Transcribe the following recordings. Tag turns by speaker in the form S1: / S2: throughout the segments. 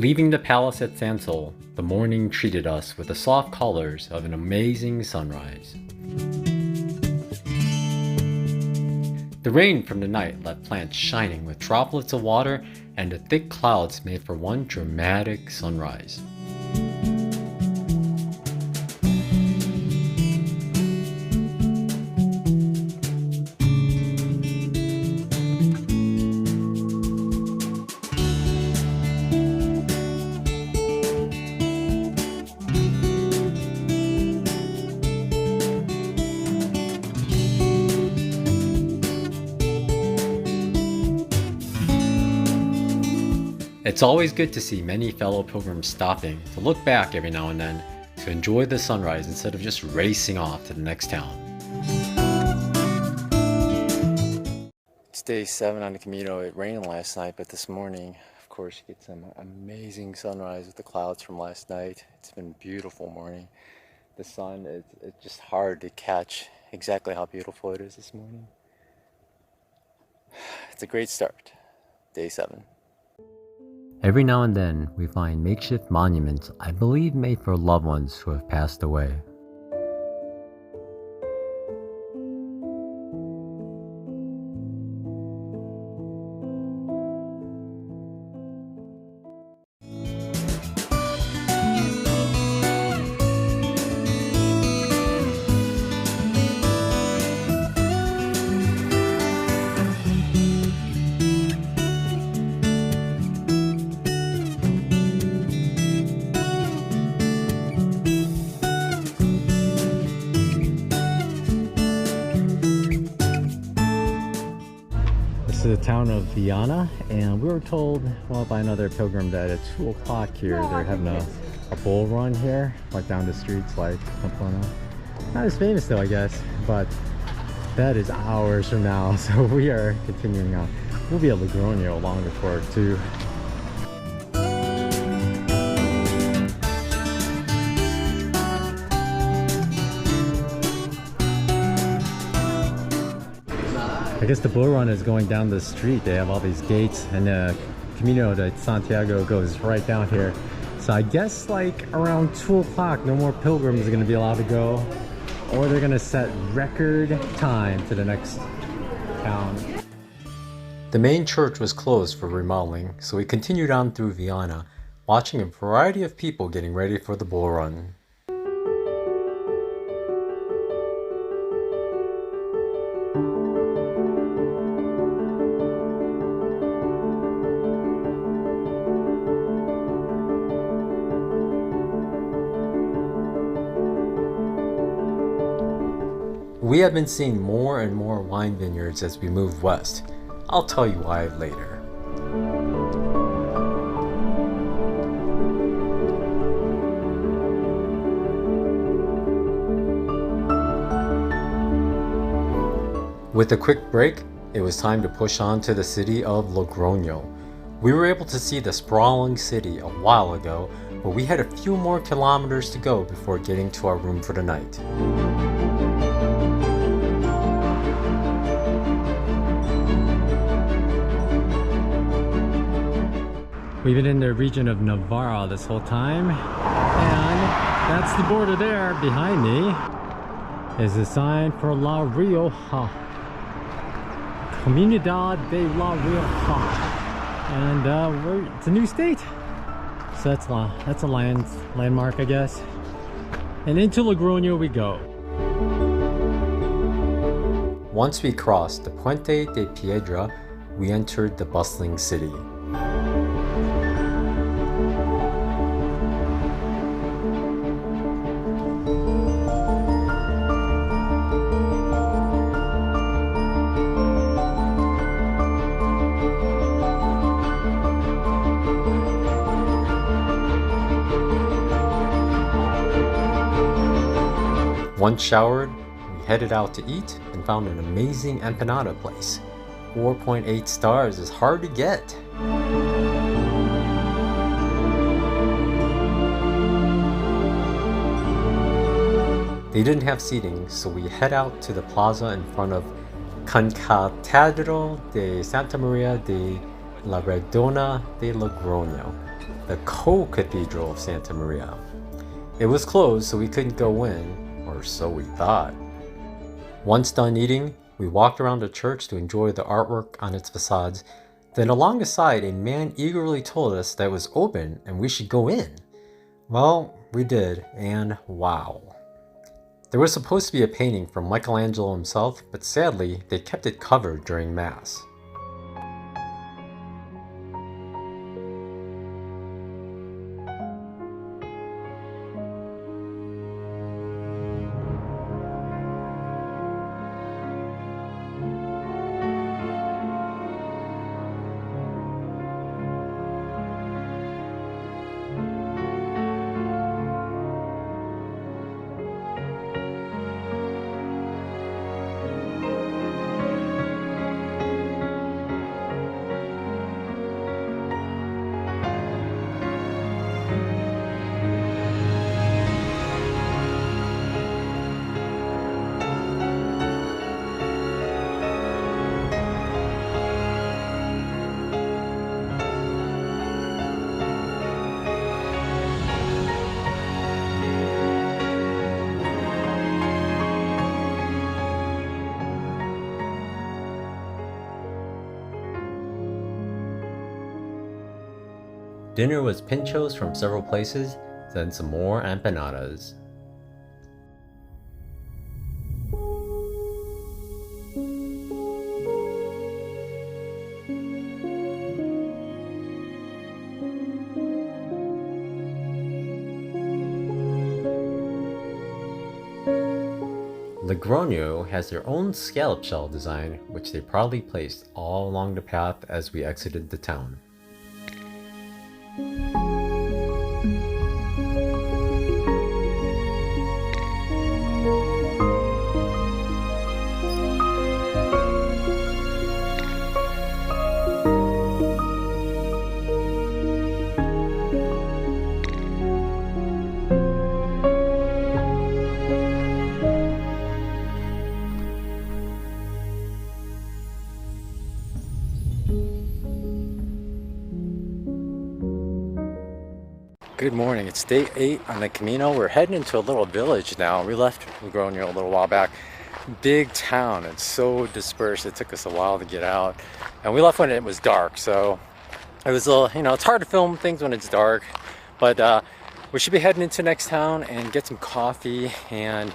S1: Leaving the palace at Sansol, the morning treated us with the soft colors of an amazing sunrise. The rain from the night left plants shining with droplets of water, and the thick clouds made for one dramatic sunrise. It's always good to see many fellow pilgrims stopping to look back every now and then to enjoy the sunrise instead of just racing off to the next town. It's day 7 on the Camino. It rained last night, but this morning, of course, you get some amazing sunrise with the clouds from last night. It's been a beautiful morning. The sun, it's just hard to catch exactly how beautiful it is this morning. It's a great start. Day 7. Every now and then, we find makeshift monuments, I believe made for loved ones who have passed away. This is the town of Viana, and we were told, well, by another pilgrim that at 2 o'clock here they're having a bull run here, like down the streets like Pamplona. Not as famous though, I guess, but that is hours from now, so we are continuing on. We'll be at Logroño long before too. I guess the bull run is going down the street. They have all these gates, and the Camino to Santiago goes right down here. So I guess like around 2 o'clock, no more pilgrims are going to be allowed to go, or they're going to set record time to the next town. The main church was closed for remodeling, so we continued on through Viana, watching a variety of people getting ready for the bull run. We have been seeing more and more wine vineyards as we move west. I'll tell you why later. With a quick break, it was time to push on to the city of Logroño. We were able to see the sprawling city a while ago, but we had a few more kilometers to go before getting to our room for the night. We've been in the region of Navarra this whole time, and that's the border there. Behind me is a sign for La Rioja, Comunidad de La Rioja, and it's a new state, so that's a landmark, I guess. And into Logroño we go. Once we crossed the Puente de Piedra, we entered the bustling city. Once showered, we headed out to eat and found an amazing empanada place. 4.8 stars is hard to get. They didn't have seating, so we head out to the plaza in front of Concatedral de Santa Maria de la Redona de Logroño. the co-cathedral of Santa Maria. It was closed, so we couldn't go in, or so we thought. Once done eating, we walked around the church to enjoy the artwork on its facades. Then along the side, a man eagerly told us that it was open and we should go in. Well, we did, and wow. There was supposed to be a painting from Michelangelo himself, but sadly, they kept it covered during Mass. Dinner was pinchos from several places, then some more empanadas. Logroño has their own scallop shell design, which they proudly placed all along the path as we exited the town. Good morning, it's day 8 on the Camino. We're heading into a little village now. We left Logroño a little while back. Big town, it's so dispersed, it took us a while to get out. And we left when it was dark, so it was a little, it's hard to film things when it's dark. But we should be heading into next town and get some coffee and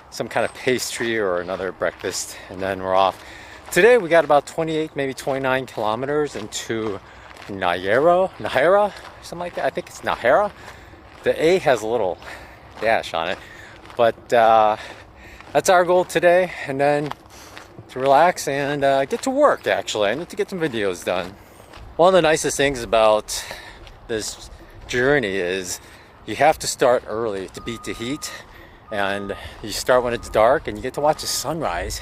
S1: some kind of pastry or another breakfast, and then we're off. Today we got about 28, maybe 29 kilometers into Nájera, something like that. I think it's Nájera. The A has a little dash on it, but that's our goal today, and then to relax and get to work. Actually, I need to get some videos done. One of the nicest things about this journey is you have to start early to beat the heat, and you start when it's dark, and you get to watch the sunrise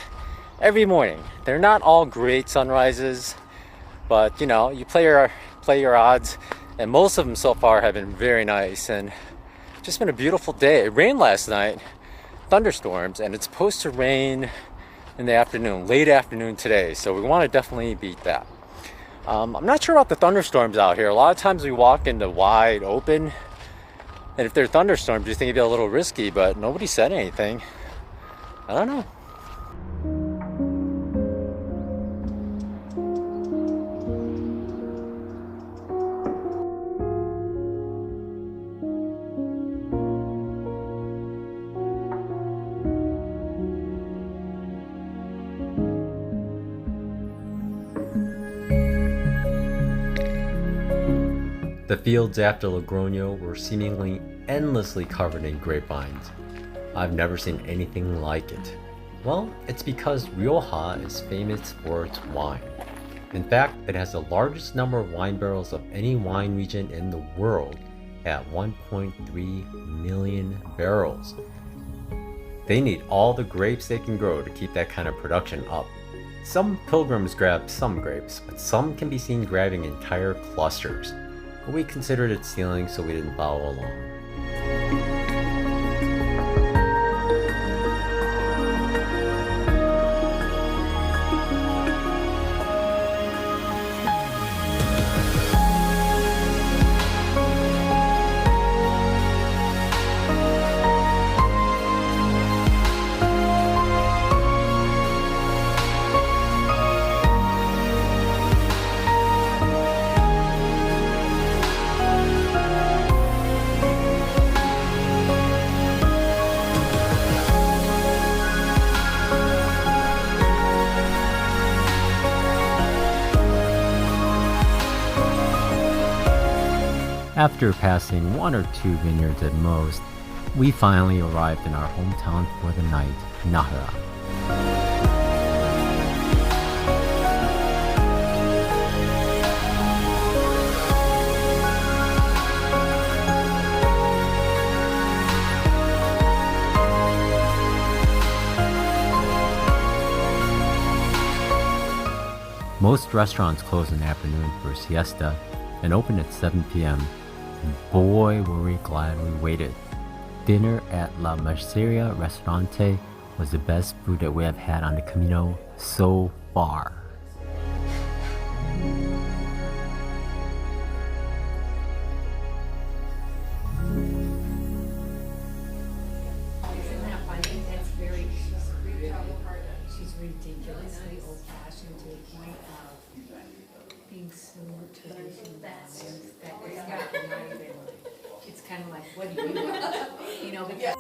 S1: every morning. They're not all great sunrises, but you play your odds, and most of them so far have been very nice, and just been a beautiful day. It rained last night, thunderstorms, and it's supposed to rain in the afternoon, late afternoon today, so we want to definitely beat that. I'm not sure about the thunderstorms out here. A lot of times we walk into wide open, and if there are thunderstorms you think it'd be a little risky, but nobody said anything. I don't know. The fields after Logroño were seemingly endlessly covered in grapevines. I've never seen anything like it. Well, it's because Rioja is famous for its wine. In fact, it has the largest number of wine barrels of any wine region in the world at 1.3 million barrels. They need all the grapes they can grow to keep that kind of production up. Some pilgrims grab some grapes, but some can be seen grabbing entire clusters. But we considered it stealing, so we didn't follow along. After passing one or two vineyards at most, we finally arrived in our hometown for the night, Nájera. Most restaurants close in the afternoon for siesta and open at 7 p.m. And boy, were we glad we waited. Dinner at La Merceria Restaurante was the best food that we have had on the Camino so far.
S2: She's ridiculously old-fashioned to the point of being so traditional. It's kind of like, what do you know? Because